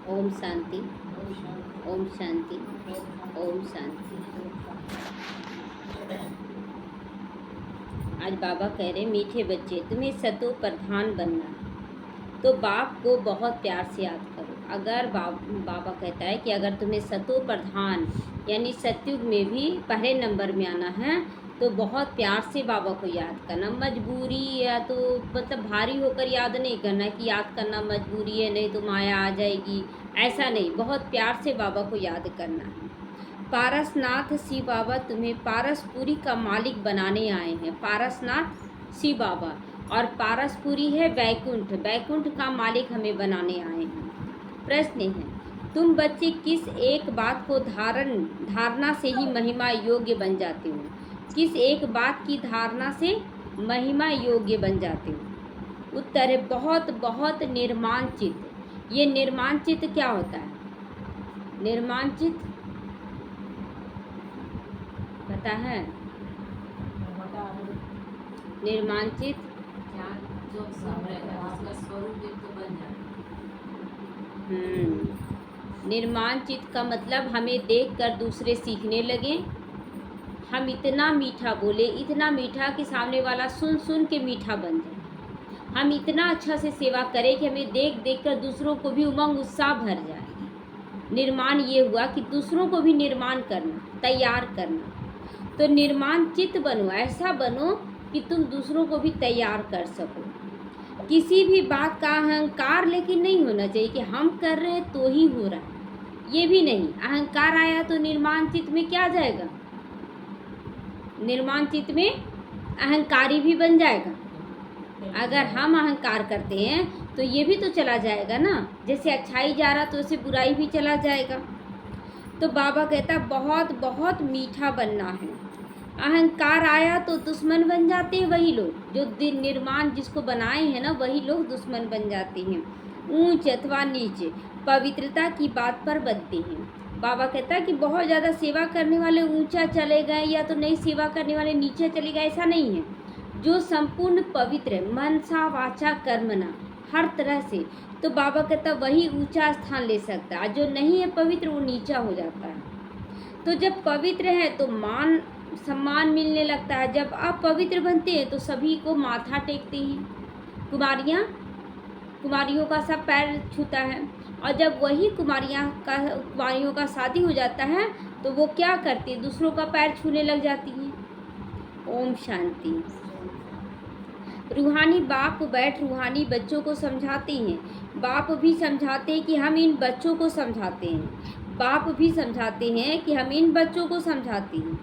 ओम शांति, ओम शांति, ओम शांति। आज बाबा कह रहे मीठे बच्चे तुम्हें सतो प्रधान बनना है तो बाप को बहुत प्यार से याद करो। अगर बाबा कहता है कि अगर तुम्हें सतो प्रधान यानी सतयुग में भी पहले नंबर में आना है तो बहुत प्यार से बाबा को याद करना। मजबूरी या तो मतलब भारी होकर याद नहीं करना कि याद करना मजबूरी है, नहीं तो माया आ जाएगी, ऐसा नहीं, बहुत प्यार से बाबा को याद करना है। पारसनाथ शिव बाबा तुम्हें पारसपुरी का मालिक बनाने आए हैं। पारसनाथ शिव बाबा और पारसपुरी है वैकुंठ, वैकुंठ का मालिक हमें बनाने आए हैं। प्रश्न है, तुम बच्चे किस एक बात को धारणा से ही महिमा योग्य बन जाते हो? किस एक बात की धारणा से महिमा योग्य बन जाते हो? उत्तर है बहुत बहुत निर्माण चित्त। ये निर्माण चित्त क्या होता है? निर्माण चित्त पता है? निर्माण चित्त जो सब रहता है उसका स्वरूप एक तो बन जाता निर्माण चित्त का मतलब हमें देखकर दूसरे सीखने लगे। हम इतना मीठा बोले, इतना मीठा कि सामने वाला सुन सुन के मीठा बन जाए। हम इतना अच्छा से सेवा करें कि हमें देख देख कर दूसरों को भी उमंग उत्साह भर जाए। निर्माण ये हुआ कि दूसरों को भी निर्माण करना, तैयार करना। तो निर्माण चित्त बनो, ऐसा बनो कि तुम दूसरों को भी तैयार कर सको। किसी भी बात का अहंकार लेकिन नहीं होना चाहिए कि हम कर रहे हैं तो ही हो रहा है, ये भी नहीं। अहंकार आया तो निर्माण चित्त में क्या जाएगा? निर्माण चित्त में अहंकारी भी बन जाएगा। अगर हम अहंकार करते हैं तो ये भी तो चला जाएगा ना। जैसे अच्छाई जा रहा तो उसे बुराई भी चला जाएगा। तो बाबा कहता बहुत बहुत मीठा बनना है। अहंकार आया तो दुश्मन बन जाते हैं वही लोग जो निर्माण जिसको बनाए हैं ना, वही लोग दुश्मन बन जाते हैं। ऊंच अथवा नीचे पवित्रता की बात पर बनते हैं। बाबा कहता है कि बहुत ज़्यादा सेवा करने वाले ऊंचा चले गए या तो नहीं सेवा करने वाले नीचे चले गए, ऐसा नहीं है। जो संपूर्ण पवित्र है मनसा वाचा कर्मना हर तरह से, तो बाबा कहता वही ऊंचा स्थान ले सकता है। जो नहीं है पवित्र वो नीचा हो जाता है। तो जब पवित्र है तो मान सम्मान मिलने लगता है। जब अपवित्र बनते हैं तो सभी को माथा टेकते हैं। कुमारियों का सब पैर छूता है। और जब वही कुमारियों का शादी हो जाता है तो वो क्या करती है? दूसरों का पैर छूने लग जाती है। ओम शांति। रूहानी बाप बैठ रूहानी बच्चों को समझाते हैं। बाप भी समझाते हैं कि हम इन बच्चों को समझाते हैं। बाप भी समझाते हैं कि हम इन बच्चों को समझाते हैं।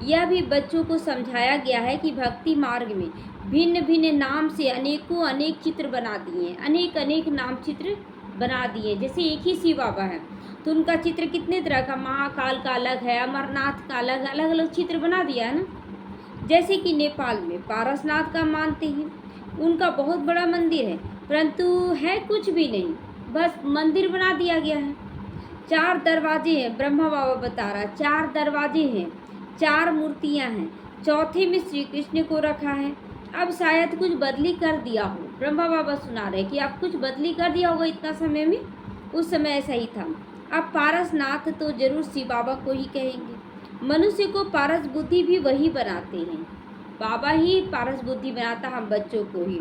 यह भी बच्चों को समझाया गया है कि भक्ति मार्ग में भिन्न भिन्न नाम से अनेकों अनेक चित्र बना दिए हैं। अनेक अनेक नाम चित्र बना दिए। जैसे एक ही शिव बाबा है तो उनका चित्र कितने तरह का, महाकाल का अलग है, अमरनाथ का अलग, अलग अलग चित्र बना दिया है ना। जैसे कि नेपाल में पारसनाथ का मानते हैं, उनका बहुत बड़ा मंदिर है परंतु है कुछ भी नहीं, बस मंदिर बना दिया गया है। 4 दरवाजे हैं, ब्रह्मा बाबा बता रहा, 4 दरवाजे हैं, 4 मूर्तियां हैं, चौथे में श्री कृष्ण को रखा है। अब शायद कुछ बदली कर दिया हो, ब्रह्मा बाबा सुना रहे कि आप कुछ बदली कर दिया होगा इतना समय में, उस समय ऐसा ही था। अब पारसनाथ तो जरूर शिव बाबा को ही कहेंगे। मनुष्य को पारस बुद्धि भी वही बनाते हैं, बाबा ही पारस बुद्धि बनाता हम बच्चों को ही।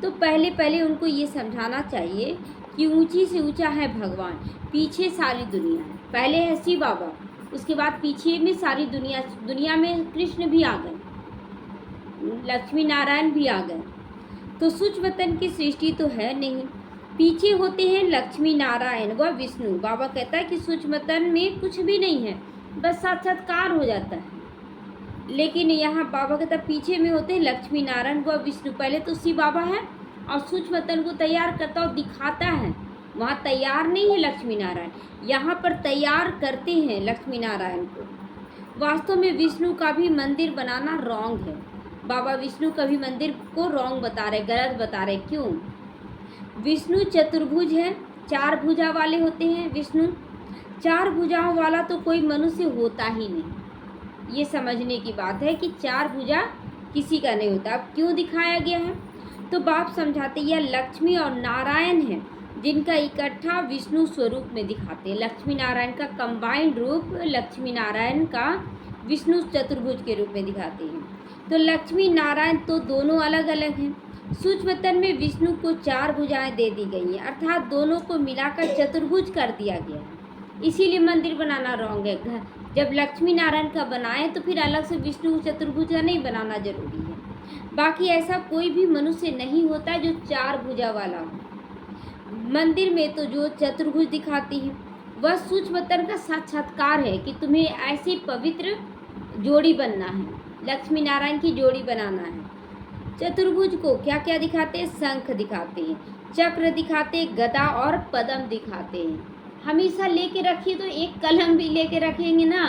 तो पहले उनको ये समझाना चाहिए कि ऊंची से ऊंचा है भगवान, पीछे सारी दुनिया है। पहले है शिव बाबा, उसके बाद पीछे में सारी दुनिया में कृष्ण भी आ गए, लक्ष्मी नारायण भी आ गए। तो सूक्ष्मतन की सृष्टि तो है नहीं, पीछे होते हैं लक्ष्मी नारायण व विष्णु। बाबा कहता है कि सूक्ष्मतन में कुछ भी नहीं है, बस साक्षात्कार हो जाता है। लेकिन यहाँ बाबा कहता है पीछे में होते हैं लक्ष्मी नारायण व विष्णु। पहले तो शिव बाबा है और सूक्ष्मतन को तैयार करता और दिखाता है। वहाँ तैयार नहीं है लक्ष्मी नारायण, यहाँ पर तैयार करते हैं लक्ष्मी नारायण को। वास्तव में विष्णु का भी मंदिर बनाना रॉन्ग है। बाबा विष्णु का भी मंदिर को रॉन्ग बता रहे, गलत बता रहे। क्यों? विष्णु चतुर्भुज है, 4 भुजा वाले होते हैं विष्णु। 4 भुजाओं वाला तो कोई मनुष्य होता ही नहीं। ये समझने की बात है कि 4 भुजा किसी का नहीं होता। अब क्यों दिखाया गया है? तो बाप समझाते यह लक्ष्मी और नारायण है, जिनका इकट्ठा विष्णु स्वरूप में दिखाते हैं। लक्ष्मी नारायण का कंबाइंड रूप लक्ष्मी नारायण का विष्णु चतुर्भुज के रूप में दिखाते हैं। तो लक्ष्मी नारायण तो दोनों अलग अलग हैं। सूक्ष्मतन में विष्णु को 4 भुजाएं दे दी गई हैं, अर्थात दोनों को मिलाकर चतुर्भुज कर दिया गया है। इसीलिए मंदिर बनाना रॉन्ग है। जब लक्ष्मी नारायण का बनाए तो फिर अलग से विष्णु चतुर्भुज का नहीं बनाना जरूरी है। बाकी ऐसा कोई भी मनुष्य नहीं होता जो 4 भुजा वाला हो। मंदिर में तो जो चतुर्भुज दिखाती है वह सूक्ष्मतन का साक्षात्कार है कि तुम्हें ऐसी पवित्र जोड़ी बनना है, लक्ष्मी नारायण की जोड़ी बनाना है। चतुर्भुज को क्या क्या दिखाते हैं? शंख दिखाते हैं, चक्र दिखाते हैं, गदा और पद्म दिखाते हैं। हमेशा लेके रखिए, तो एक कलम भी लेके रखेंगे ना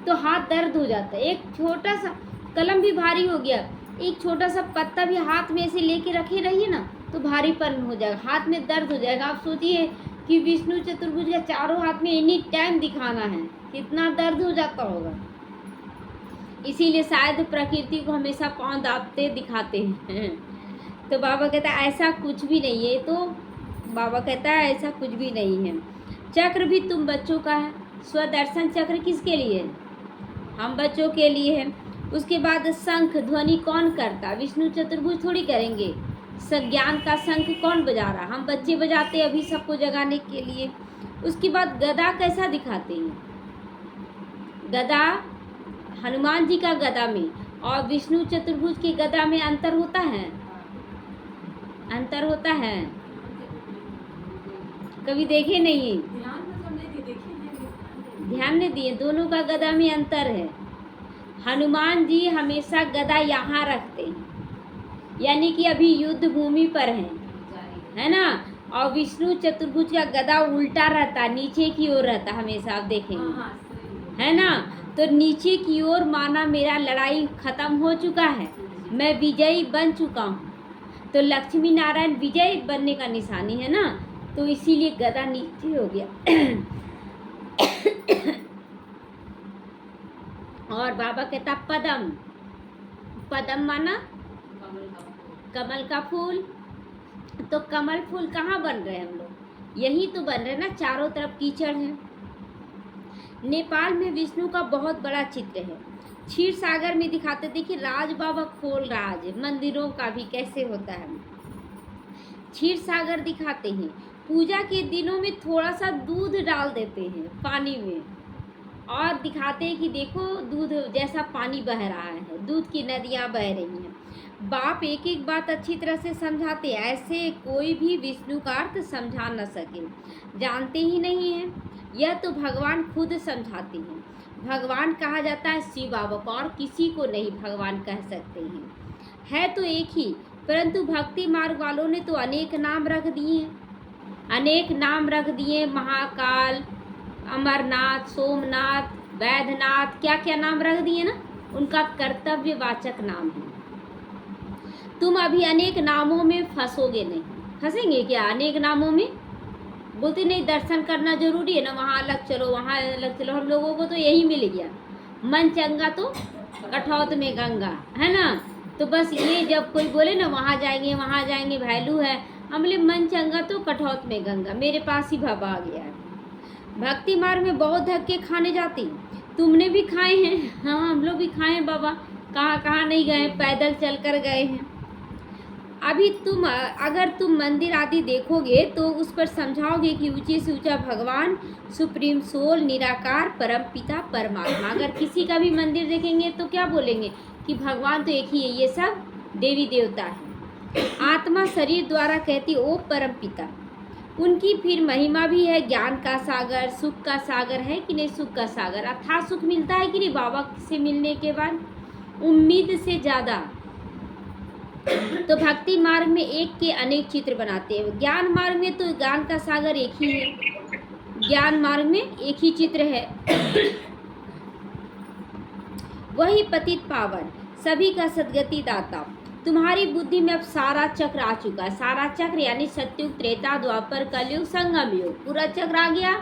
तो हाथ दर्द हो जाता है। एक छोटा सा कलम भी भारी हो गया, एक छोटा सा पत्ता भी हाथ में ऐसे लेके रखे रहिए ना तो भारीपन हो जाएगा, हाथ में दर्द हो जाएगा। आप सोचिए कि विष्णु चतुर्भुज का चारों हाथ में एनी टाइम दिखाना है, कितना दर्द हो जाता होगा। इसीलिए शायद प्रकृति को हमेशा पाँव दाबते दिखाते हैं। तो बाबा कहता है ऐसा कुछ भी नहीं है। तो बाबा कहता है ऐसा कुछ भी नहीं है। चक्र भी तुम बच्चों का है। स्वदर्शन चक्र किसके लिए है? हम बच्चों के लिए है। उसके बाद शंख ध्वनि कौन करता? विष्णु चतुर्भुज थोड़ी करेंगे। ज्ञान का शंख कौन बजा रहा? हम बच्चे बजाते अभी सबको जगाने के लिए। उसके बाद गदा कैसा दिखाते हैं? गदा हनुमान जी का गदा में और विष्णु चतुर्भुज के गदा में अंतर होता है? अंतर होता है? कभी देखे नहीं? ध्यान नहीं दिए। दोनों का गदा में अंतर है। हनुमान जी हमेशा गदा यहाँ रखते हैं, यानी कि अभी युद्ध भूमि पर है ना। और विष्णु चतुर्भुज का गदा उल्टा रहता, नीचे की ओर रहता हमेशा, आप देखेंगे है ना। तो नीचे की ओर माना मेरा लड़ाई खत्म हो चुका है, मैं विजयी बन चुका हूँ। तो लक्ष्मी नारायण विजय बनने का निशानी है ना, तो इसीलिए गदा नीचे हो गया। और बाबा कहता पद्म, पद्म माना कमल का फूल। तो कमल फूल कहाँ बन रहे हैं हम लोग? यही तो बन रहे हैं ना, चारों तरफ कीचड़ है। नेपाल में विष्णु का बहुत बड़ा चित्र है। क्षीर सागर में दिखाते थे कि राज बाबा खोल राज, मंदिरों का भी कैसे होता है। क्षीर सागर दिखाते हैं। पूजा के दिनों में थोड़ा सा दूध डाल देते हैं पानी में और दिखाते हैं कि देखो दूध जैसा पानी बह रहा है, दूध की नदियाँ बह रही हैं। बाप एक एक बात अच्छी तरह से समझाते हैं, ऐसे कोई भी विष्णु का अर्थ समझा न सके, जानते ही नहीं हैं। यह तो भगवान खुद समझाते हैं। भगवान कहा जाता है शिव बाबा को, और किसी को नहीं भगवान कह सकते हैं। है तो एक ही, परंतु भक्ति मार्ग वालों ने तो अनेक नाम रख दिए हैं, अनेक नाम रख दिए। महाकाल, अमरनाथ, सोमनाथ, वैद्यनाथ, क्या क्या नाम रख दिए ना, उनका कर्तव्यवाचक नाम है। तुम अभी अनेक नामों में फंसोगे नहीं। फंसेंगे क्या अनेक नामों में? बोलते नहीं दर्शन करना जरूरी है ना, वहाँ अलग चलो वहाँ अलग चलो। हम लोगों को तो यही मिल गया, मन चंगा तो कठौत में गंगा, है ना। तो बस ये जब कोई बोले ना वहाँ जाएंगे वैल्यू है, हम बोले मन चंगा तो कठौत में गंगा, मेरे पास ही बाबा आ गया है। भक्ति मार्ग में बहुत धक्के खाने जाती, तुमने भी खाए हैं। हाँ हम लोग भी खाए हैं बाबा, कहाँ कहाँ नहीं गए, पैदल चल कर गए हैं। अभी अगर तुम मंदिर आदि देखोगे तो उस पर समझाओगे कि ऊंचे से ऊंचा भगवान, सुप्रीम सोल, निराकार, परम पिता, परमात्मा। अगर किसी का भी मंदिर देखेंगे तो क्या बोलेंगे कि भगवान तो एक ही है, ये सब देवी देवता है। आत्मा शरीर द्वारा कहती ओ परम पिता, उनकी फिर महिमा भी है। ज्ञान का सागर, सुख का सागर है कि नहीं? सुख का सागर, अथाह सुख मिलता है कि नहीं बाबा से मिलने के बाद, उम्मीद से ज़्यादा। तो भक्ति मार्ग में एक के अनेक चित्र बनाते हैं। ज्ञान मार्ग में तो ज्ञान का सागर एक ही है, ज्ञान मार्ग में एक ही चित्र है। वही पतित पावन, सभी का सदगति दाता। तुम्हारी बुद्धि में अब सारा चक्र आ चुका है। सारा चक्र यानी सत्युग, त्रेता, द्वापर, कलयुग, संगम युग, पूरा चक्र आ गया।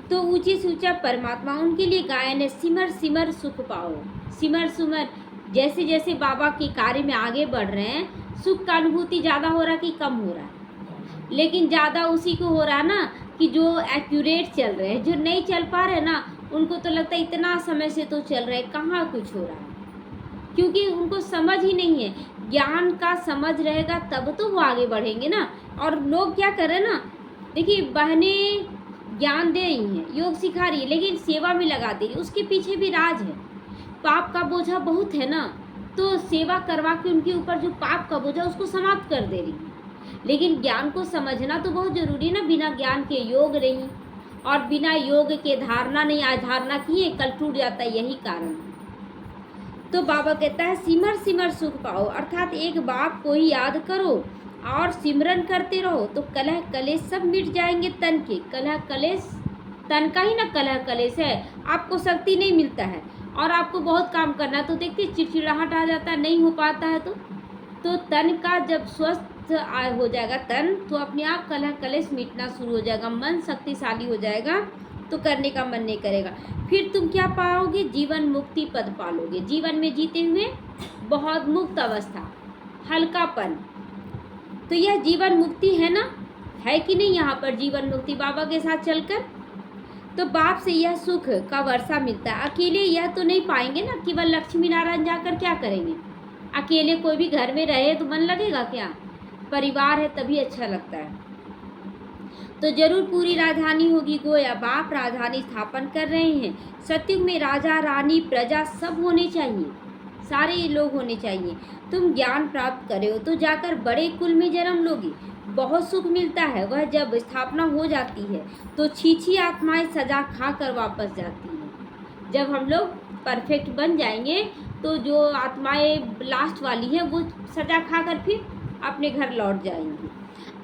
तो ऊंचे से ऊंचा परमात्मा, उनके लिए गायन है, सिमर सिमर सुख पाओ। सिमर सिमर, जैसे जैसे बाबा के कार्य में आगे बढ़ रहे हैं, सुख का अनुभूति ज़्यादा हो रहा है कि कम हो रहा है? लेकिन ज़्यादा उसी को हो रहा ना कि जो एक्यूरेट चल रहे हैं, जो नहीं चल पा रहे ना उनको तो लगता है इतना समय से तो चल रहे, कहाँ कुछ हो रहा है, क्योंकि उनको समझ ही नहीं है। ज्ञान का समझ रहेगा तब तो वो आगे बढ़ेंगे ना। और लोग क्या कर रहे हैं ना, देखिए बहनें ज्ञान दे रही हैं, योग सिखा रही है, लेकिन सेवा में लगा दे रही है, उसके पीछे भी राज है। पाप का बोझा बहुत है ना, तो सेवा करवा के उनके ऊपर जो पाप का बोझा उसको समाप्त कर दे रही है। लेकिन ज्ञान को समझना तो बहुत जरूरी है ना, बिना ज्ञान के योग नहीं, और बिना योग के धारणा नहीं, आज धारणा किए कल टूट जाता है, यही कारण है। तो बाबा कहता है सिमर सिमर सुख पाओ, अर्थात एक बाप को ही याद करो और सिमरन करते रहो तो कलह कलेश सब मिट जाएंगे तन के। कलह कलेश तन का ही ना कलह कलेश है, आपको शक्ति नहीं मिलता है और आपको बहुत काम करना है तो देखते चिड़चिड़ाहट आ जाता है, नहीं हो पाता है तो तन का जब स्वस्थ हो जाएगा तन, तो अपने आप कलह कलेश मिटना शुरू हो जाएगा, मन शक्तिशाली हो जाएगा तो करने का मन नहीं करेगा। फिर तुम क्या पाओगे, जीवन मुक्ति पद पालोगे, जीवन में जीते हुए बहुत मुक्त अवस्था, हल्कापन। तो यह जीवन मुक्ति है ना, है कि नहीं यहाँ पर जीवन मुक्ति बाबा के साथ चलकर। तो बाप से यह सुख का वर्षा मिलता है, अकेले यह तो नहीं पाएंगे ना, केवल लक्ष्मी नारायण जाकर क्या करेंगे, अकेले कोई भी घर में रहे तो मन लगेगा क्या, परिवार है तभी अच्छा लगता है। तो जरूर पूरी राजधानी होगी गोया, बाप राजधानी स्थापन कर रहे हैं। सतयुग में राजा रानी प्रजा सब होने चाहिए, सारे लोग होने चाहिए। तुम ज्ञान प्राप्त करे हो तो जाकर बड़े कुल में जन्म लोगे, बहुत सुख मिलता है। वह जब स्थापना हो जाती है तो छीछी आत्माएं सजा खा कर वापस जाती हैं। जब हम लोग परफेक्ट बन जाएंगे तो जो आत्माएं लास्ट वाली हैं वो सजा खा कर फिर अपने घर लौट जाएंगी,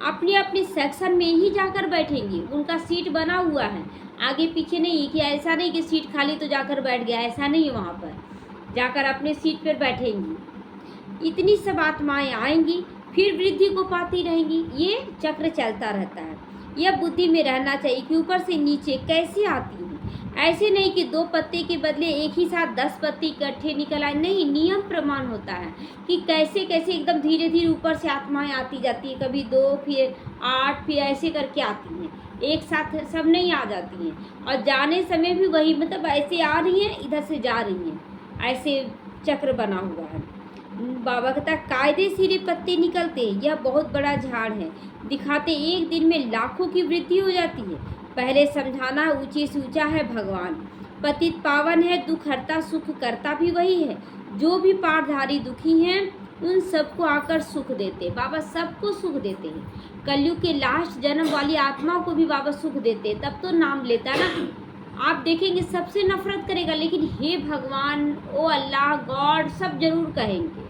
अपने अपने सेक्शन में ही जाकर बैठेंगी। उनका सीट बना हुआ है, आगे पीछे नहीं कि ऐसा नहीं कि सीट खाली तो जाकर बैठ गया, ऐसा नहीं है, वहाँ पर जाकर अपने सीट पर बैठेंगी। इतनी सब आत्माएं आएंगी फिर वृद्धि को पाती रहेंगी, ये चक्र चलता रहता है। यह बुद्धि में रहना चाहिए कि ऊपर से नीचे कैसे आती है, ऐसे नहीं कि 2 पत्ते के बदले एक ही साथ 10 पत्ते इकट्ठे निकल आए, नहीं, नियम प्रमाण होता है कि कैसे कैसे एकदम धीरे धीरे ऊपर से आत्माएं आती जाती है, कभी 2 फिर 8 फिर ऐसे करके आती हैं, एक साथ सब नहीं आ जाती हैं। और जाने समय भी वही, मतलब ऐसे आ रही हैं इधर से जा रही हैं, ऐसे चक्र बना हुआ है। बाबा कहता कायदे सिरे पत्ते निकलते, यह बहुत बड़ा झाड़ है, दिखाते एक दिन में लाखों की वृद्धि हो जाती है। पहले समझाना ऊंचे से ऊंचा है भगवान, पतित पावन है, दुख हरता सुख करता भी वही है। जो भी पारधारी दुखी हैं उन सबको आकर सुख देते, बाबा सबको सुख देते हैं। कलयुग के लास्ट जन्म वाली आत्माओं को भी बाबा सुख देते, तब तो नाम लेता ना। आप देखेंगे सबसे नफरत करेगा लेकिन हे भगवान, ओ अल्लाह, गॉड सब जरूर कहेंगे।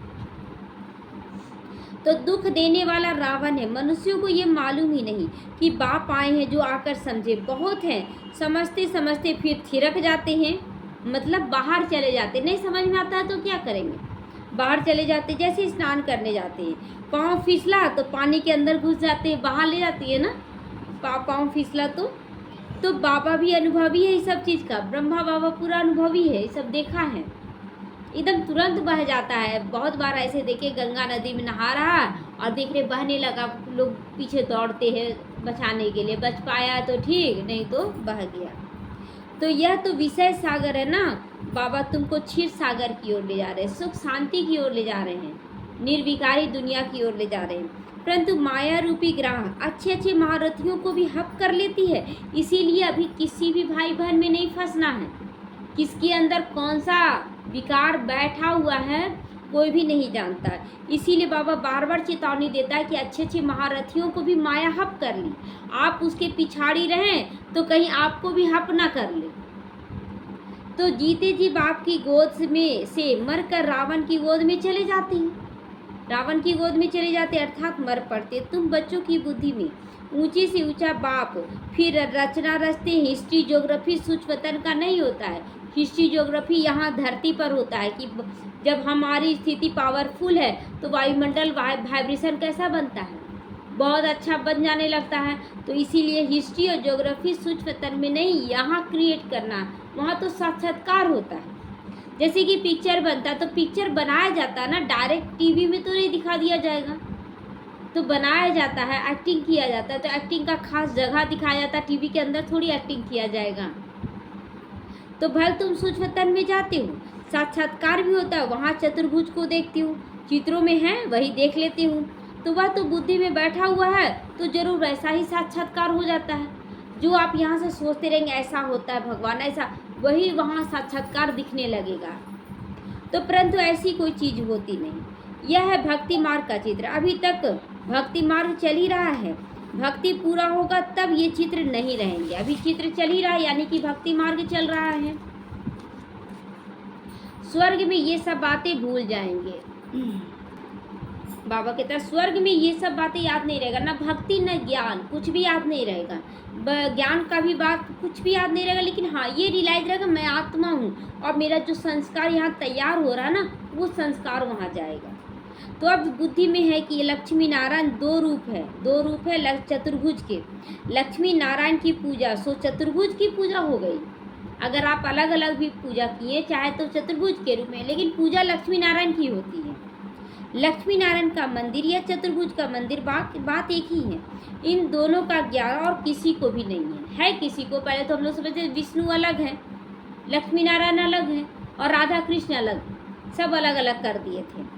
तो दुख देने वाला रावण है, मनुष्यों को ये मालूम ही नहीं कि बाप आए हैं जो आकर समझे। बहुत हैं समझते समझते फिर थिरक जाते हैं, मतलब बाहर चले जाते, नहीं समझ में आता है तो क्या करेंगे, बाहर चले जाते, जैसे स्नान करने जाते हैं, पाँव फिसला तो पानी के अंदर घुस जाते हैं, बाहर ले जाती है ना, पाँव फिसला तो बाबा भी अनुभवी है इस सब चीज़ का, ब्रह्मा बाबा पूरा अनुभवी है, ये सब देखा है, एकदम तुरंत बह जाता है। बहुत बार ऐसे देखे गंगा नदी में नहा रहा और देख रहे बहने लगा, लोग पीछे दौड़ते हैं बचाने के लिए, बच पाया तो ठीक, नहीं तो बह गया। तो यह तो विषय सागर है ना, बाबा तुमको क्षीर सागर की ओर ले जा रहे हैं, सुख शांति की ओर ले जा रहे हैं, निर्विकारी दुनिया की ओर ले जा रहे हैं। परंतु माया रूपी ग्राह अच्छे अच्छे महारथियों को भी हप कर लेती है, इसीलिए अभी किसी भी भाई बहन में नहीं फंसना है। किसके अंदर कौन सा विकार बैठा हुआ है कोई भी नहीं जानता, इसीलिए बाबा बार बार चेतावनी देता है कि अच्छे अच्छे महारथियों को भी माया हप कर ली, आप उसके पिछाड़ी रहें तो कहीं आपको भी हप ना कर ले। तो जीते जी बाप की गोद में से मर कर रावण की गोद में चले जाते हैं, रावण की गोद में चले जाते अर्थात मर पड़ते। तुम बच्चों की बुद्धि में ऊंचे से ऊंचा बाप फिर रचना रचते, हिस्ट्री ज्योग्राफी सूक्ष्मतन का नहीं होता है, हिस्ट्री ज्योग्राफी यहाँ धरती पर होता है कि जब हमारी स्थिति पावरफुल है तो वायुमंडल वाइब्रेशन कैसा बनता है, बहुत अच्छा बन जाने लगता है। तो इसीलिए हिस्ट्री और ज्योग्राफी सूक्ष्मतन में नहीं, यहाँ क्रिएट करना, वहाँ तो साक्षात्कार होता है। जैसे कि पिक्चर बनता है तो पिक्चर बनाया जाता है ना, डायरेक्ट टीवी में तो नहीं दिखा दिया जाएगा, तो बनाया जाता है, एक्टिंग किया जाता है, तो एक्टिंग का खास जगह दिखाया जाता है। टीवी के अंदर थोड़ी एक्टिंग किया जाएगा। तो भले तुम सूक्ष्मतन में जाते हो, साक्षात्कार भी होता है, वहाँ चतुर्भुज को देखती हूँ, चित्रों में है वही देख लेती हूँ, तो वह तो बुद्धि में बैठा हुआ है, तो जरूर वैसा ही साक्षात्कार हो जाता है। जो आप यहाँ से सोचते रहेंगे ऐसा होता है भगवान ऐसा, वही वहाँ साक्षात्कार दिखने लगेगा। तो परंतु ऐसी कोई चीज़ होती नहीं। यह है भक्ति मार्ग का चित्र। अभी तक भक्ति मार्ग चल ही रहा है, भक्ति पूरा होगा तब ये चित्र नहीं रहेंगे। अभी चित्र चल ही रहा है, यानी कि भक्ति मार्ग चल रहा है। स्वर्ग में ये सब बातें भूल जाएंगे। बाबा कहता है स्वर्ग में ये सब बातें याद नहीं रहेगा, ना भक्ति न ज्ञान, कुछ भी याद नहीं रहेगा। ज्ञान का भी बात कुछ भी याद नहीं रहेगा, लेकिन हाँ ये रियलाइज रहेगा मैं आत्मा हूँ, और मेरा जो संस्कार यहाँ तैयार हो रहा है ना, वो संस्कार वहाँ जाएगा। तो अब बुद्धि में है कि लक्ष्मी नारायण दो रूप है चतुर्भुज के। लक्ष्मी नारायण की पूजा सो चतुर्भुज की पूजा हो गई। अगर आप अलग अलग भी पूजा किए चाहे तो चतुर्भुज के रूप में, लेकिन पूजा लक्ष्मी नारायण की होती है। लक्ष्मी नारायण का मंदिर या चतुर्भुज का मंदिर बात एक ही है। इन दोनों का ज्ञान और किसी को भी नहीं है किसी को। पहले तो हम लोग समझते विष्णु अलग है, लक्ष्मी नारायण अलग है, और राधा कृष्ण अलग, सब अलग अलग कर दिए थे।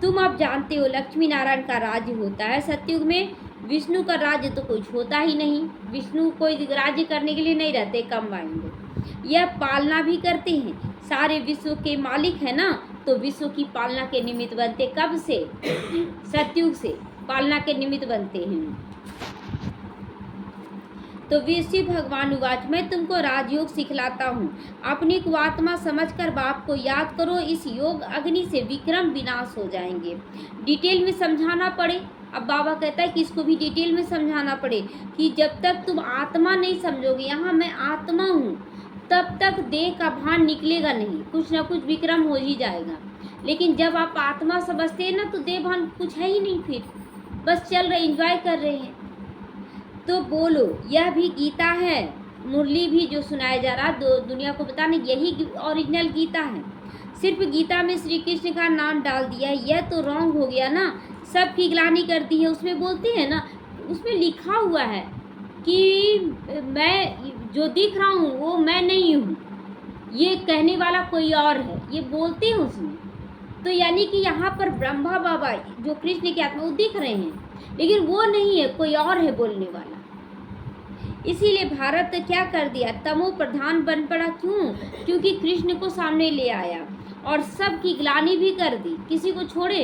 तुम अब जानते हो लक्ष्मी नारायण का राज्य होता है सतयुग में। विष्णु का राज्य तो कुछ होता ही नहीं। विष्णु कोई राज्य करने के लिए नहीं रहते, कम आएंगे। यह पालना भी करते हैं, सारे विश्व के मालिक है ना, तो विश्व की पालना के निमित्त बनते। कब से? सतयुग से पालना के निमित्त बनते हैं। तो विष्णु भगवान उवाच मैं तुमको राजयोग सिखलाता हूँ, अपनी को आत्मा समझकर बाप को याद करो, इस योग अग्नि से विक्रम विनाश हो जाएंगे। डिटेल में समझाना पड़े। अब बाबा कहता है कि इसको भी डिटेल में समझाना पड़े कि जब तक तुम आत्मा नहीं समझोगे यहाँ मैं आत्मा हूँ, तब तक देह का भान निकलेगा नहीं, कुछ ना कुछ विक्रम हो ही जाएगा। लेकिन जब आप आत्मा समझते हैं ना, तो देह भान कुछ है ही नहीं, फिर बस चल रहे एंजॉय कर रहे हैं। तो बोलो यह भी गीता है, मुरली भी जो सुनाया जा रहा दुनिया को बताने, यही ओरिजिनल गीता है। सिर्फ गीता में श्री कृष्ण का नाम डाल दिया है, यह तो रॉन्ग हो गया ना, सबकी ग्लानि कर दी है। उसमें बोलते हैं ना, उसमें लिखा हुआ है कि मैं जो दिख रहा हूँ वो मैं नहीं हूँ, ये कहने वाला कोई और है, ये बोलते हैं उसमें। तो यानी कि यहाँ पर ब्रह्मा बाबा जो कृष्ण के आत्मा वो दिख रहे हैं, लेकिन वो नहीं है, कोई और है बोलने वाला। इसीलिए भारत क्या कर दिया, तमो प्रधान बन पड़ा। क्यों? क्योंकि कृष्ण को सामने ले आया और सबकी ग्लानि भी कर दी। किसी को छोड़े?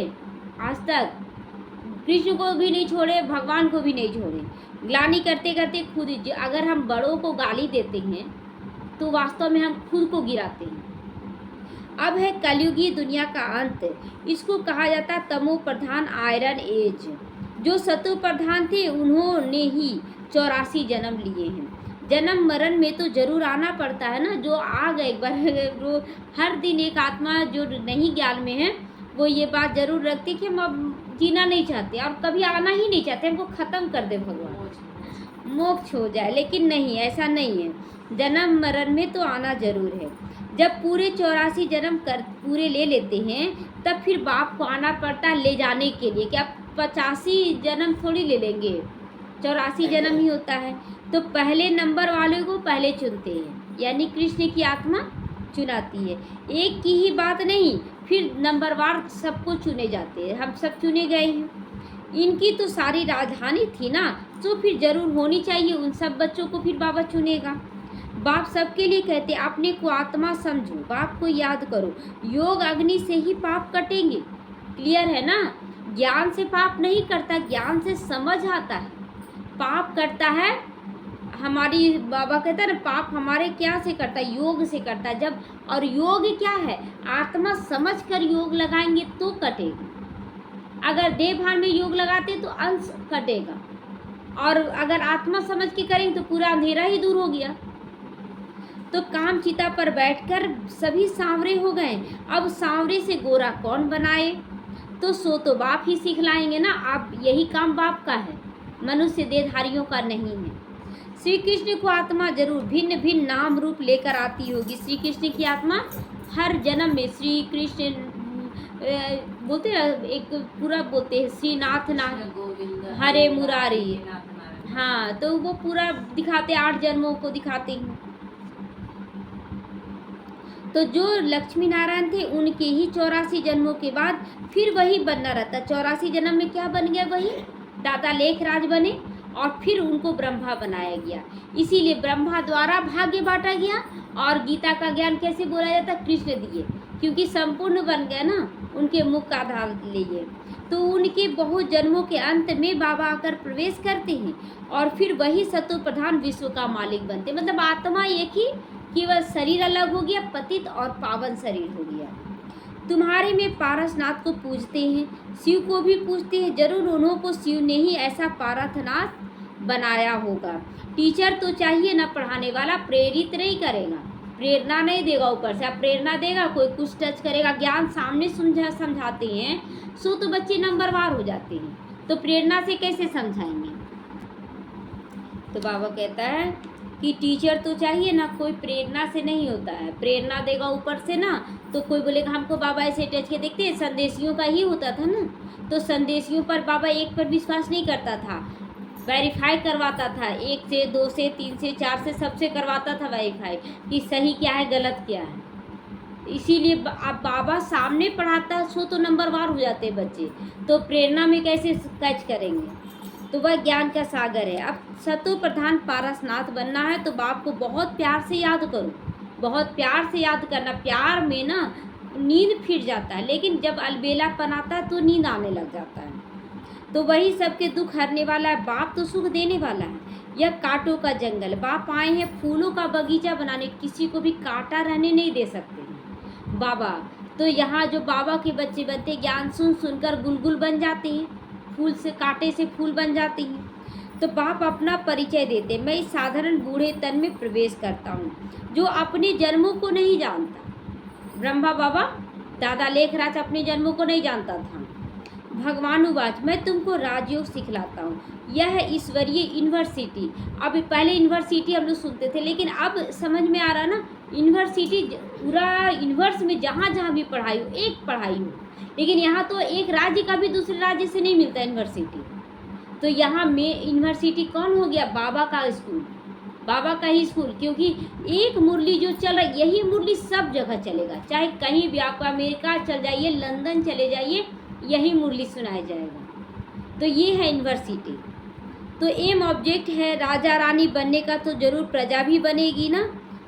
आज तक कृष्ण को भी नहीं छोड़े, भगवान को भी नहीं छोड़े। ग्लानि करते करते खुद, अगर हम बड़ों को गाली देते हैं तो वास्तव में हम खुद को गिराते हैं। अब है कलयुगी दुनिया का अंत, इसको कहा जाता तमो प्रधान आयरन एज। जो सतो प्रधान थे उन्होंने ही 84 जन्म लिए हैं। जन्म मरण में तो जरूर आना पड़ता है ना, जो आ गए एक बार, वो हर दिन एक आत्मा जो नहीं ज्ञान में है वो ये बात जरूर रखती कि हम अब जीना नहीं चाहते और कभी आना ही नहीं चाहते, हमको ख़त्म कर दे भगवान, मोक्ष हो जाए। लेकिन नहीं, ऐसा नहीं है, जन्म मरण में तो आना जरूर है। जब पूरे 84 जन्म पूरे ले लेते हैं तब फिर बाप को आना पड़ता है ले जाने के लिए। क्या 85 जन्म थोड़ी ले लेंगे, 84 जन्म ही होता है। तो पहले नंबर वाले को पहले चुनते हैं, यानी कृष्ण की आत्मा चुनाती है। एक की ही बात नहीं, फिर नंबरवार सबको चुने जाते हैं, हम सब चुने गए हैं। इनकी तो सारी राजधानी थी ना, तो फिर जरूर होनी चाहिए, उन सब बच्चों को फिर बाबा चुनेगा। बाप सबके लिए कहते अपने को आत्मा समझो, बाप को याद करो, योग अग्नि से ही पाप कटेंगे। क्लियर है ना? ज्ञान से पाप नहीं करता, ज्ञान से समझ आता है। पाप करता है हमारी, बाबा कहता है ना, पाप हमारे क्या से करता है, योग से करता है। जब, और योग क्या है, आत्मा समझ कर योग लगाएंगे तो कटेगा। अगर देह भान में योग लगाते तो अंश कटेगा, और अगर आत्मा समझ के करेंगे तो पूरा अंधेरा ही दूर हो गया। तो काम चिता पर बैठकर सभी सांवरे हो गए। अब सांवरे से गोरा कौन बनाए, तो सो तो बाप ही सिखलाएंगे ना। आप यही काम बाप का है, मनुष्य देहधारियों का नहीं है। श्री कृष्ण को आत्मा जरूर भिन्न भिन्न नाम रूप लेकर आती होगी। श्री कृष्ण की आत्मा हर जन्म में, श्री कृष्ण बोलते हैं, एक पूरा बोलते हैं श्रीनाथ नाथ हरे मुरारी। नाथ नारायण। हाँ, तो वो पूरा दिखाते 8 जन्मों को दिखाते हैं। तो जो लक्ष्मी नारायण थे उनके ही 84 जन्मों के बाद फिर वही बनना रहता। 84 जन्म में क्या बन गया? वही दादा लेखराज बने और फिर उनको ब्रह्मा बनाया गया। इसीलिए ब्रह्मा द्वारा भाग्य बांटा गया और गीता का ज्ञान कैसे बोला जाता? कृष्ण दिए, क्योंकि संपूर्ण बन गया ना उनके मुख का आधार लिए। तो उनके बहुत जन्मों के अंत में बाबा आकर प्रवेश करते हैं और फिर वही सतो प्रधान विश्व का मालिक बनते। मतलब आत्मा एक ही, केवल शरीर अलग हो गया, पतित और पावन शरीर हो गया। तुम्हारे में पारसनाथ को पूजते हैं, शिव को भी पूजते हैं। जरूर उन्हों को शिव ने ही ऐसा पारसनाथ बनाया होगा। टीचर तो चाहिए ना, पढ़ाने वाला प्रेरित नहीं करेगा, प्रेरणा नहीं देगा ऊपर से। अब प्रेरणा देगा, कोई कुछ टच करेगा, ज्ञान सामने समझाते हैं सो तो बच्चे नंबरवार हो जाते हैं, तो प्रेरणा से कैसे समझाएंगे? तो बाबा कहता है कि टीचर तो चाहिए ना, कोई प्रेरणा से नहीं होता है। प्रेरणा देगा ऊपर से ना, तो कोई बोलेगा हमको बाबा ऐसे टच के देखते हैं। संदेशियों का ही होता था ना, तो संदेशियों पर बाबा एक पर विश्वास नहीं करता था, वेरीफाई करवाता था। 1 से 2 से 3 से 4 से सबसे करवाता था वेरीफाई कि सही क्या है गलत क्या है। इसीलिए अब बाबा सामने पढ़ाता सो तो नंबरवार हो जाते बच्चे, तो प्रेरणा में कैसे कैच करेंगे? तो वह ज्ञान का सागर है। अब सतो प्रधान पारसनाथ बनना है तो बाप को बहुत प्यार से याद करो, बहुत प्यार से याद करना। प्यार में ना नींद फिर जाता है, लेकिन जब अलबेलापन आता है तो नींद आने लग जाता है। तो वही सबके दुख हरने वाला है, बाप तो सुख देने वाला है। यह कांटों का जंगल, बाप आए हैं फूलों का बगीचा बनाने, किसी को भी कांटा रहने नहीं दे सकते हैं बाबा। तो यहाँ जो बाबा के बच्चे बनते, ज्ञान सुन सुनकर गुलगुल बन जाते हैं, फूल से कांटे से फूल बन जाती हैं। तो बाप अपना परिचय देते, मैं इस साधारण बूढ़े तन में प्रवेश करता हूँ जो अपने जन्मों को नहीं जानता। ब्रह्मा बाबा दादा लेखराज अपने जन्मों को नहीं जानता था। भगवान उवाच, मैं तुमको राजयोग सिखलाता हूँ। यह है ईश्वरीय यूनिवर्सिटी। अब पहले यूनिवर्सिटी हम लोग सुनते थे, लेकिन अब समझ में आ रहा ना, यूनिवर्सिटी पूरा यूनिवर्स में जहाँ जहाँ भी पढ़ाई हो, एक पढ़ाई हो। लेकिन यहाँ तो एक राज्य का भी दूसरे राज्य से नहीं मिलता यूनिवर्सिटी। तो यहाँ में यूनिवर्सिटी कौन हो गया? बाबा का स्कूल, बाबा का ही स्कूल। क्योंकि एक मुरली जो चल रहा है, यही मुरली सब जगह चलेगा। चाहे कहीं भी आप अमेरिका चल जाइए, लंदन चले जाइए, यही मुरली सुनाया जाएगा। तो ये है यूनिवर्सिटी। तो एम ऑब्जेक्ट है राजा रानी बनने का, तो जरूर प्रजा भी बनेगी ना।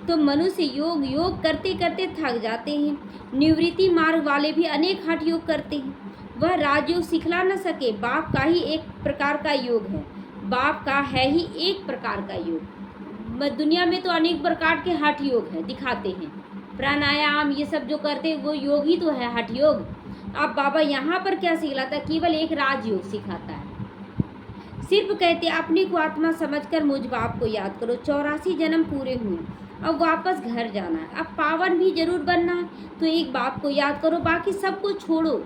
तो मनुष्य योग करते करते थक जाते हैं। निवृत्ति मार्ग वाले भी अनेक हठ योग करते हैं, वह राजयोग सिखला न सके। बाप का ही एक प्रकार का योग है, बाप का है ही एक प्रकार का योग। दुनिया में तो अनेक प्रकार के हठ योग है, दिखाते हैं प्राणायाम, ये सब जो करते हैं वो योग ही तो है, हठ योग। अब बाबा यहाँ पर क्या सिखलाता है? केवल एक राजयोग सिखाता है। सिर्फ कहते अपने को आत्मा समझकर मुझ बाप को याद करो। 84 जन्म पूरे हुए, अब वापस घर जाना है। अब पावन भी जरूर बनना है, तो एक बाप को याद करो, बाकी सबको छोड़ो।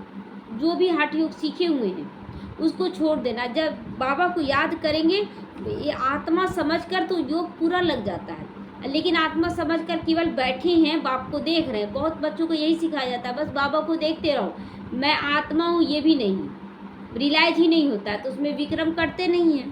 जो भी हठ योग सीखे हुए हैं उसको छोड़ देना। जब बाबा को याद करेंगे ये आत्मा समझकर, तो योग पूरा लग जाता है। लेकिन आत्मा समझकर केवल बैठे हैं, बाप को देख रहे हैं। बहुत बच्चों को यही सिखाया जाता है, बस बाबा को देखते रहो, मैं आत्मा हूँ, ये भी नहीं रियलाइज ही नहीं होता है, तो उसमें विक्रम करते नहीं हैं।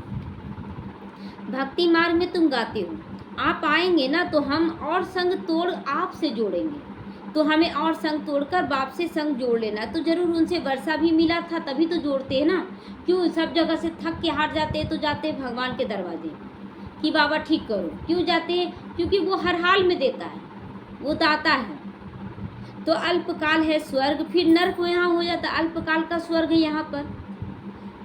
भक्ति मार्ग में तुम गाते हो, आप आएंगे ना तो हम और संग तोड़ आपसे जोड़ेंगे। तो हमें और संग तोड़कर बाप से संग जोड़ लेना। तो जरूर उनसे वर्षा भी मिला था, तभी तो जोड़ते हैं ना। क्यों सब जगह से थक के हार जाते हैं, तो जाते हैं भगवान के दरवाजे कि बाबा ठीक करो। क्यों जाते हैं? क्योंकि वो हर हाल में देता है, वो दाता है। तो अल्पकाल है स्वर्ग, फिर नर्क यहाँ हो जाता है। अल्पकाल का स्वर्ग है यहाँ पर।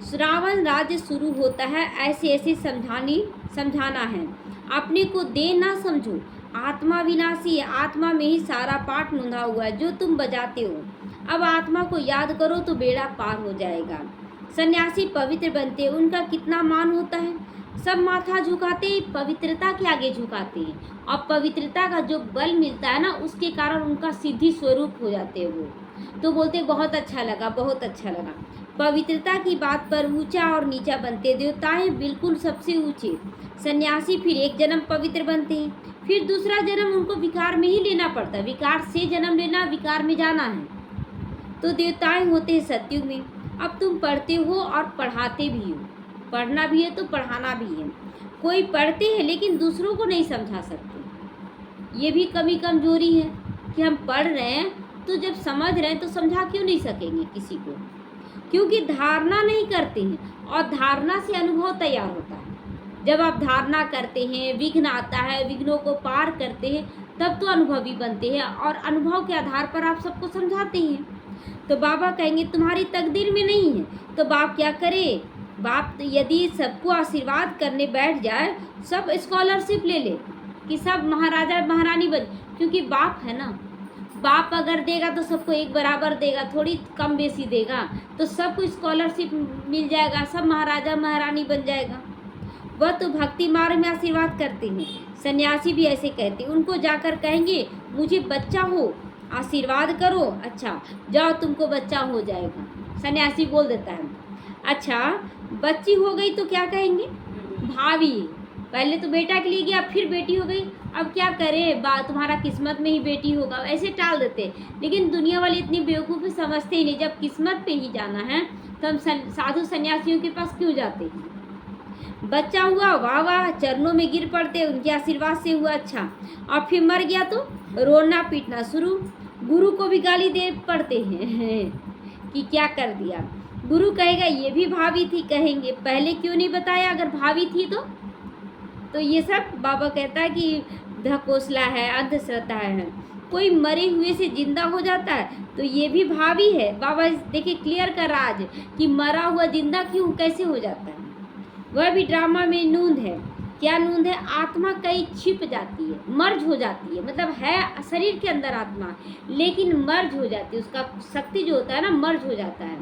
श्रावण राज्य शुरू होता है, ऐसे ऐसे समझाना है। अपने को दे ना समझो, आत्मा विनाशी है, आत्मा में ही सारा पाठ नूंधा हुआ है जो तुम बजाते हो। अब आत्मा को याद करो तो बेड़ा पार हो जाएगा। सन्यासी पवित्र बनते, उनका कितना मान होता है। सब माथा झुकाते, पवित्रता के आगे झुकाते हैं, और पवित्रता का जो बल मिलता है ना, उसके कारण उनका सिद्धि स्वरूप हो जाते हैं वो। तो बोलते बहुत अच्छा लगा, बहुत अच्छा लगा। पवित्रता की बात पर ऊंचा और नीचा बनते, देवताएं बिल्कुल सबसे ऊंचे। सन्यासी फिर एक जन्म पवित्र बनते हैं, फिर दूसरा जन्म उनको विकार में ही लेना पड़ता है। विकार से जन्म लेना, विकार में जाना है। तो देवताएं होते हैं सतयुग में। अब तुम पढ़ते हो और पढ़ाते भी हो, पढ़ना भी है तो पढ़ाना भी है। कोई पढ़ते हैं लेकिन दूसरों को नहीं समझा सकते, ये भी कमी कमजोरी है कि हम पढ़ रहे हैं तो जब समझ रहे हैं तो समझा क्यों नहीं सकेंगे किसी को, क्योंकि धारणा नहीं करते हैं और धारणा से अनुभव तैयार होता है। जब आप धारणा करते हैं, विघ्न आता है, विघ्नों को पार करते हैं, तब तो अनुभवी बनते हैं और अनुभव के आधार पर आप सबको समझाते हैं। तो बाबा कहेंगे तुम्हारी तकदीर में नहीं है, तो बाप क्या करे? बाप यदि सबको आशीर्वाद करने बैठ जाए, सब स्कॉलरशिप ले ले कि सब महाराजा महारानी बन, क्योंकि बाप है ना। बाप अगर देगा तो सबको एक बराबर देगा, थोड़ी कम बेसी देगा, तो सबको स्कॉलरशिप मिल जाएगा, सब महाराजा महारानी बन जाएगा। वह तो भक्ति मार्ग में आशीर्वाद करते हैं। सन्यासी भी ऐसे कहते हैं, उनको जाकर कहेंगे मुझे बच्चा हो, आशीर्वाद करो, अच्छा जाओ तुमको बच्चा हो जाएगा। सन्यासी बोल देता है अच्छा बच्ची हो गई तो क्या कहेंगे? भाभी, पहले तो बेटा के लिए गया, फिर बेटी हो गई, अब क्या करें, तुम्हारा किस्मत में ही बेटी होगा, ऐसे टाल देते। लेकिन दुनिया वाले इतनी बेवकूफ़ी समझते ही नहीं, जब किस्मत पे ही जाना है तो हम साधु सन्यासियों के पास क्यों जाते हैं? बच्चा हुआ, वाह वाह, चरणों में गिर पड़ते, उनके आशीर्वाद से हुआ, अच्छा, और फिर मर गया तो रोना पीटना शुरू। गुरु को भी गाली दे पड़ते हैं कि क्या कर दिया। गुरु कहेगा ये भी भाभी थी, कहेंगे पहले क्यों नहीं बताया अगर भाभी थी तो ये सब बाबा कहता है कि ढकोसला है, अंधश्रद्धा है। कोई मरे हुए से जिंदा हो जाता है तो ये भी भावी है। बाबा देखिए क्लियर कर रहा आज कि मरा हुआ जिंदा क्यों कैसे हो जाता है। वह भी ड्रामा में नूंद है। क्या नूंद है? आत्मा कहीं छिप जाती है, मर्ज हो जाती है, मतलब है शरीर के अंदर आत्मा लेकिन मर्ज हो जाती है, उसका शक्ति जो होता है ना मर्ज हो जाता है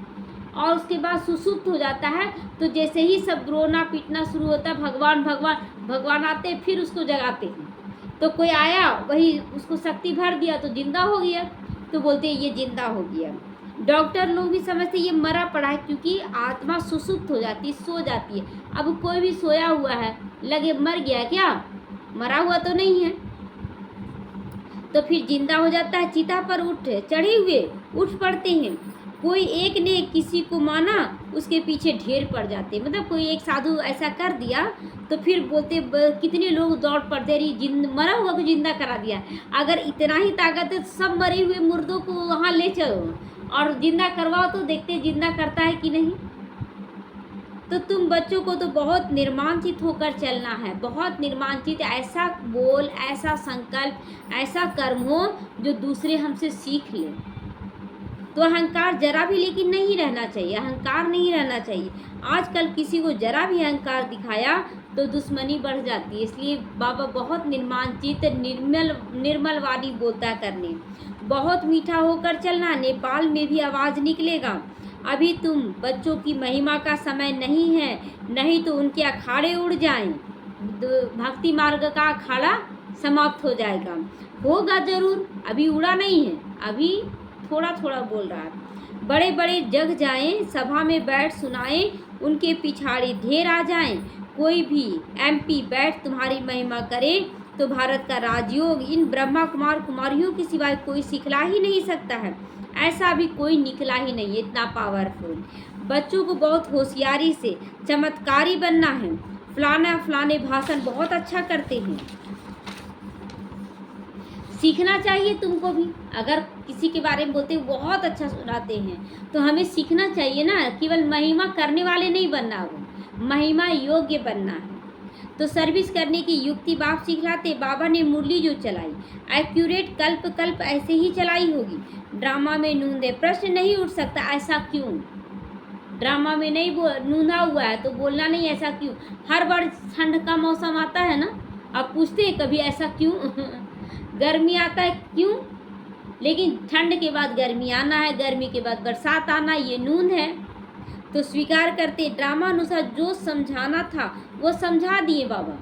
और उसके बाद सुसुप्त हो जाता है। तो जैसे ही सब रोना पीटना शुरू होता है, भगवान भगवान भगवान आते हैं, फिर उसको जगाते हैं। तो कोई आया, वही उसको शक्ति भर दिया तो जिंदा हो गया, तो बोलते हैं ये जिंदा हो गया। डॉक्टर लोग भी समझते ये मरा पड़ा है, क्योंकि आत्मा सुसुप्त हो जाती है, सो जाती है। अब कोई भी सोया हुआ है, लगे मर गया, क्या मरा हुआ तो नहीं है, तो फिर जिंदा हो जाता है। चिता पर चढ़े हुए उठ पड़ते हैं। कोई एक ने किसी को माना, उसके पीछे ढेर पड़ जाते, मतलब कोई एक साधु ऐसा कर दिया तो फिर बोलते कितने लोग दौड़ पड़ते, रही मरा हुआ को जिंदा करा दिया। अगर इतना ही ताकत है तो सब मरे हुए मुर्दों को वहाँ ले चलो और जिंदा करवाओ, तो देखते जिंदा करता है कि नहीं। तो तुम बच्चों को तो बहुत निर्मांचित होकर चलना है, बहुत निर्मांचित, ऐसा बोल, ऐसा संकल्प, ऐसा कर्म हो जो दूसरे हमसे सीख ले। तो अहंकार जरा भी लेकिन नहीं रहना चाहिए, अहंकार नहीं रहना चाहिए। आजकल किसी को जरा भी अहंकार दिखाया तो दुश्मनी बढ़ जाती है। इसलिए बाबा बहुत निर्मांचित निर्मल वाणी बोलता करने, बहुत मीठा होकर चलना। नेपाल में भी आवाज़ निकलेगा। अभी तुम बच्चों की महिमा का समय नहीं है, नहीं तो उनके अखाड़े उड़ जाएं, भक्ति मार्ग का अखाड़ा समाप्त हो जाएगा। होगा जरूर, अभी उड़ा नहीं है, अभी थोड़ा थोड़ा बोल रहा है। बड़े बड़े जग जाएं, सभा में बैठ सुनाएं, उनके पिछाड़ी ढेर आ जाएं। कोई भी MP बैठ तुम्हारी महिमा करे तो भारत का राजयोग इन ब्रह्मा कुमार कुमारियों के सिवाय कोई सिखला ही नहीं सकता है। ऐसा भी कोई निकला ही नहीं है इतना पावरफुल। बच्चों को बहुत होशियारी से चमत्कारी बनना है। फलाने भाषण बहुत अच्छा करते हैं, सीखना चाहिए तुमको भी। अगर किसी के बारे में बोलते बहुत अच्छा सुनाते हैं तो हमें सीखना चाहिए ना। केवल महिमा करने वाले नहीं बनना, वो महिमा योग्य बनना है। तो सर्विस करने की युक्ति बाप सिखलाते। बाबा ने मुरली जो चलाई एक्यूरेट कल्प कल्प ऐसे ही चलाई होगी। ड्रामा में नूंदे, प्रश्न नहीं उठ सकता ऐसा क्यों? ड्रामा में नहीं नूंदा हुआ है तो बोलना नहीं ऐसा क्यों। हर बार ठंड का मौसम आता है ना, आप पूछते हैं कभी ऐसा क्यों? गर्मी आता है क्यों? लेकिन ठंड के बाद गर्मी आना है, गर्मी के बाद बरसात आना, ये नूंद है। तो स्वीकार करते। ड्रामा अनुसार जो समझाना था वो समझा दिए बाबा।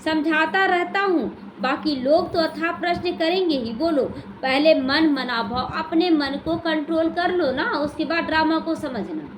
समझाता रहता हूँ, बाकी लोग तो अथाह प्रश्न करेंगे ही। बोलो, पहले मन मना भाव, अपने मन को कंट्रोल कर लो ना, उसके बाद ड्रामा को समझना।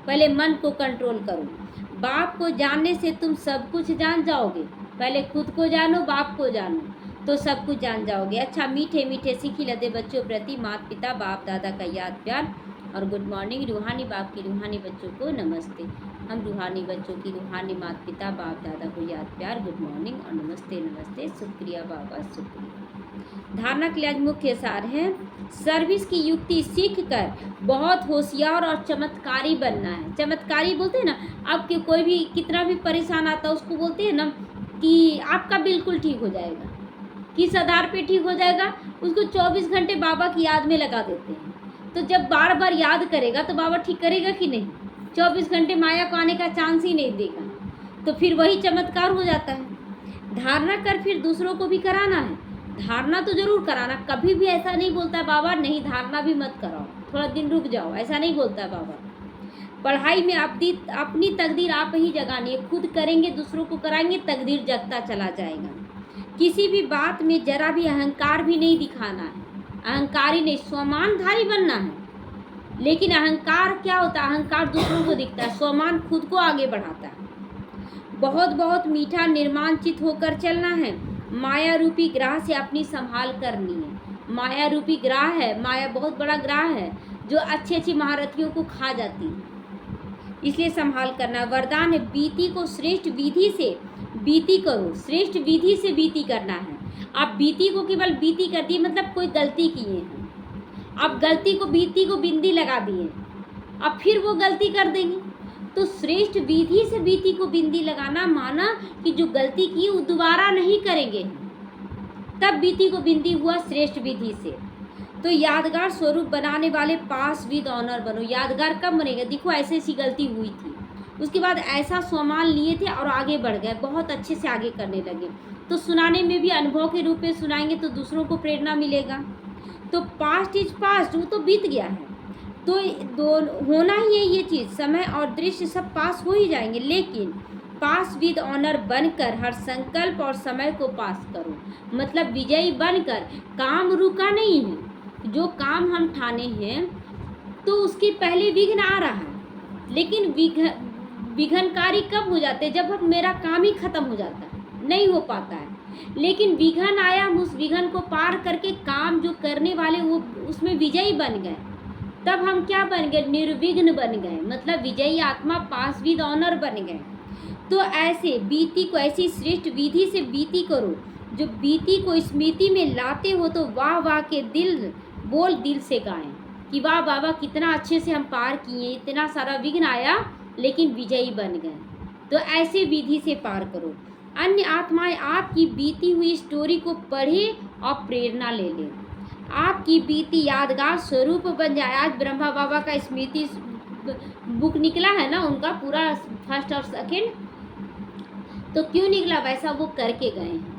पहले मन को कंट्रोल करो। बाप को जानने से तुम सब कुछ जान जाओगे। पहले खुद को जानो, बाप को जानो, तो सब कुछ जान जाओगे। अच्छा, मीठे मीठे सीखी लदे बच्चों प्रति माता पिता बाप दादा का याद प्यार और गुड मॉर्निंग रूहानी बाप की रूहानी बच्चों को नमस्ते। हम रूहानी बच्चों की रूहानी माता पिता बाप दादा को याद प्यार गुड मॉर्निंग और नमस्ते नमस्ते, शुक्रिया बाबा शुक्रिया। धारणा के लिए आज मुख्य सार है, सर्विस की युक्ति सीख कर बहुत होशियार और चमत्कारी बनना है। चमत्कारी बोलते हैं ना, आपके कोई भी कितना भी परेशान आता है उसको बोलते हैं ना कि आपका बिल्कुल ठीक हो जाएगा, किस आधार पे ठीक हो जाएगा, उसको 24 घंटे बाबा की याद में लगा देते हैं। तो जब बार बार याद करेगा तो बाबा ठीक करेगा कि नहीं? 24 घंटे माया को आने का चांस ही नहीं देगा, तो फिर वही चमत्कार हो जाता है। धारणा कर फिर दूसरों को भी कराना है। धारणा तो जरूर कराना, कभी भी ऐसा नहीं बोलता है बाबा नहीं धारणा भी मत कराओ, थोड़ा दिन रुक जाओ, ऐसा नहीं बोलता है बाबा। पढ़ाई में अपनी तकदीर आप ही जगानी है, खुद करेंगे दूसरों को कराएंगे, तकदीर जगता चला जाएगा। किसी भी बात में जरा भी अहंकार भी नहीं दिखाना है, अहंकारी नहीं, स्वमानधारी बनना है। लेकिन अहंकार क्या होता है? अहंकार दूसरों को दिखता है, स्वमान खुद को आगे बढ़ाता है। बहुत बहुत मीठा निर्माणचित होकर चलना है। माया रूपी ग्राह से अपनी संभाल करनी है। माया रूपी ग्राह है, माया बहुत बड़ा ग्राह है जो अच्छी अच्छी महारथियों को खा जाती है, इसलिए संभाल करना। वरदान है, बीती को श्रेष्ठ विधि से बीती करो, श्रेष्ठ विधि से बीती करना है। आप बीती को केवल बीती कर दिए मतलब कोई गलती किए हैं, आप गलती को बीती को बिंदी लगा दिए, अब फिर वो गलती कर देंगे। तो श्रेष्ठ विधि से बीती को बिंदी लगाना माना कि जो गलती की वो दोबारा नहीं करेंगे, तब बीती को बिंदी हुआ श्रेष्ठ विधि से। तो यादगार स्वरूप बनाने वाले पास विद ऑनर बनो। यादगार कब बनेगा? देखो ऐसे ऐसी गलती हुई थी, उसके बाद ऐसा स्वमान लिए थे और आगे बढ़ गए, बहुत अच्छे से आगे करने लगे। तो सुनाने में भी अनुभव के रूप में सुनाएंगे तो दूसरों को प्रेरणा मिलेगा। तो पास्ट इज पास्ट, वो तो बीत गया है, तो होना ही है ये चीज़, समय और दृश्य सब पास हो ही जाएंगे। लेकिन पास विद ऑनर बनकर हर संकल्प और समय को पास करो, मतलब विजयी बनकर। काम रुका नहीं है, जो काम हम ठाने हैं तो उसके पहले विघ्न आ रहा है, लेकिन विघ्नकारी कब हो जाते हैं? जब मेरा काम ही खत्म हो जाता है, नहीं हो पाता है। लेकिन विघ्न आया, हम उस विघ्न को पार करके काम जो करने वाले वो उसमें विजयी बन गए, तब हम क्या बन गए? निर्विघ्न बन गए, मतलब विजयी आत्मा पास विद ऑनर बन गए। तो ऐसे बीती को ऐसी श्रेष्ठ विधि से बीती करो, जो बीती को स्मृति में लाते हो तो वाह वाह के दिल बोल दिल से गाएं कि वाह बाबा कितना अच्छे से हम पार किए, इतना सारा विघ्न आया लेकिन विजयी बन गए। तो ऐसे विधि से पार करो। अन्य आत्माएं आपकी बीती हुई स्टोरी को पढ़े और प्रेरणा ले लें, आपकी बीती यादगार स्वरूप बन जाए। आज ब्रह्मा बाबा का स्मृति बुक निकला है ना, उनका पूरा फर्स्ट और सेकंड, तो क्यों निकला? वैसा वो करके गए हैं।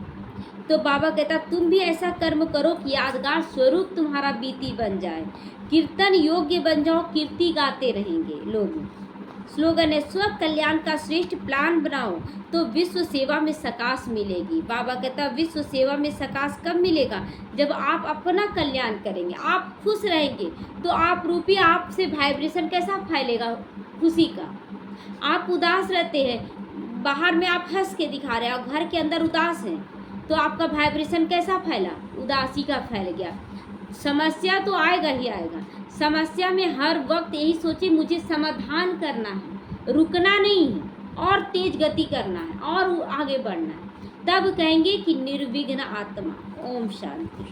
तो बाबा कहता तुम भी ऐसा कर्म करो कि यादगार स्वरूप तुम्हारा बीती बन जाए, कीर्तन योग्य बन जाओ, कीर्ति गाते रहेंगे लोग। स्लोगन है, स्व कल्याण का श्रेष्ठ प्लान बनाओ तो विश्व सेवा में सकाश मिलेगी। बाबा कहता विश्व सेवा में सकाश कब मिलेगा? जब आप अपना कल्याण करेंगे, आप खुश रहेंगे तो आप रूपी आपसे वाइब्रेशन कैसा फैलेगा? खुशी का। आप उदास रहते हैं, बाहर में आप हंस के दिखा रहे हैं और घर के अंदर उदास हैं, तो आपका वाइब्रेशन कैसा फैला? उदासी का फैल गया। समस्या तो आएगा ही आएगा, समस्या में हर वक्त यही सोचे मुझे समाधान करना है, रुकना नहीं है, और तेज गति करना है और आगे बढ़ना है, तब कहेंगे कि निर्विघ्न आत्मा। ओम शांति।